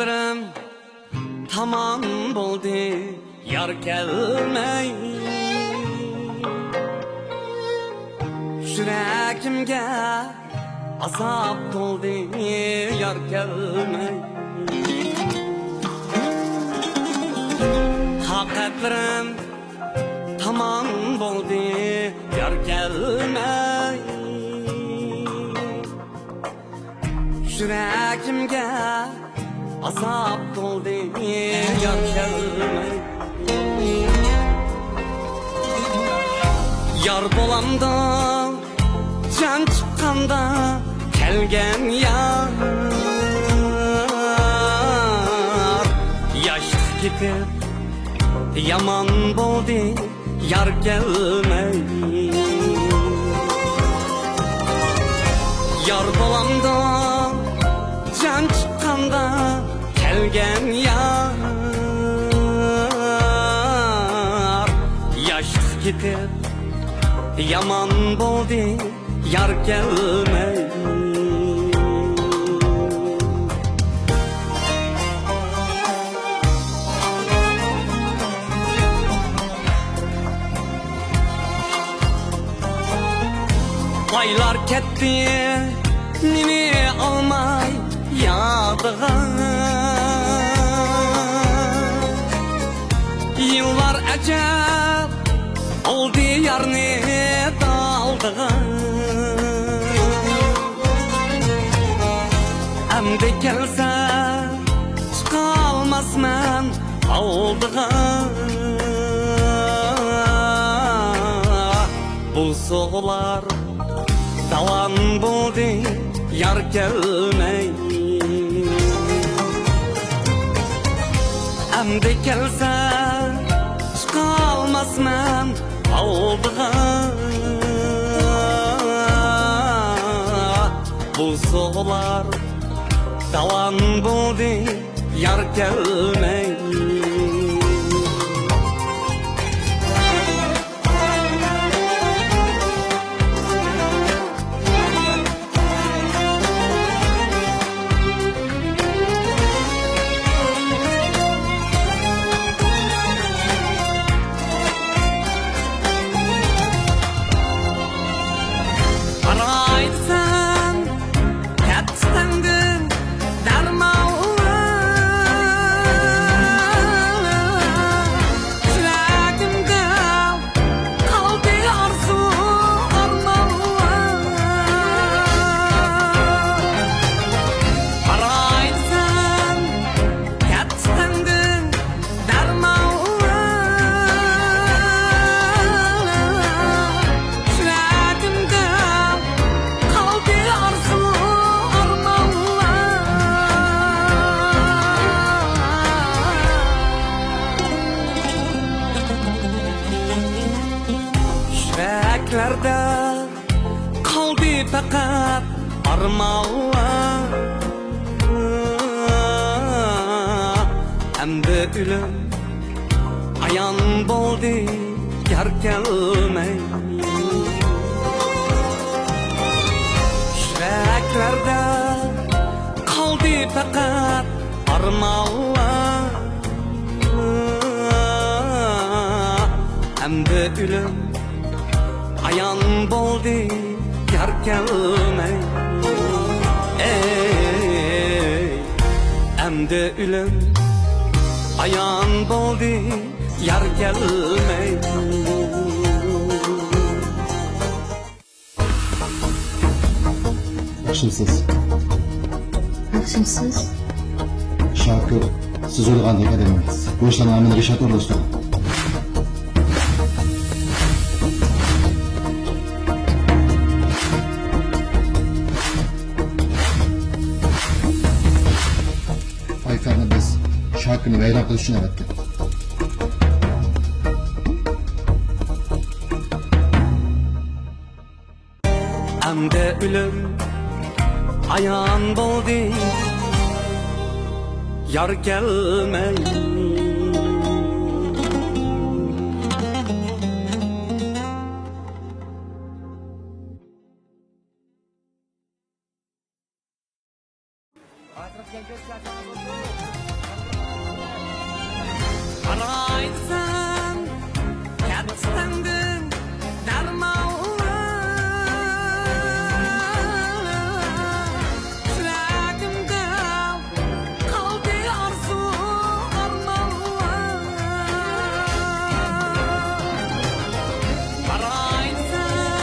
Hakatlarım tamam buldu yar kelmay. Yüreğimge azap doldu yar kelmay. Hakatlarım tamam buldu yar kelmay. Yüreğimge azap doldu yar kelmay. Yar bolamda can çıkkanda kelgen yar. Yaşlı gidip yaman boldu yar gelmey. Yar bolamda can çıkkanda kelgen yar. Yaşlı gidip yaman boldu yar gelmey. Aylar ketdi meni almay yadığa. Yıllar acab oldu yarni daldığa. Emdi gelse çıkalmasman aldığa. Bu soğular davan buldu yar gelmey. Emdi gelse çıkalmasman aldığa. Bu soğular davan buldu yar gelmey. Kaldı fakat armağan. Hem de ölüm ayan boldu yar gelmey. Yüreklerde kaldı fakat armağan. Hem de ölüm ayan boldu yar gelmey. Ey, emdi ölüm ayan boldu yar gelmey. Yaxshimisiz? Yaxshimisiz? Shakir, siz o'ylagandek odam emas. Bu ishlarni amaliga shart o'rlashtiradi. Ayferni biz Shakirni vayron qilish uchun avatdik. Emdi ölüm ayan boldu yar gelmey. Atraf geleceğiz zaten.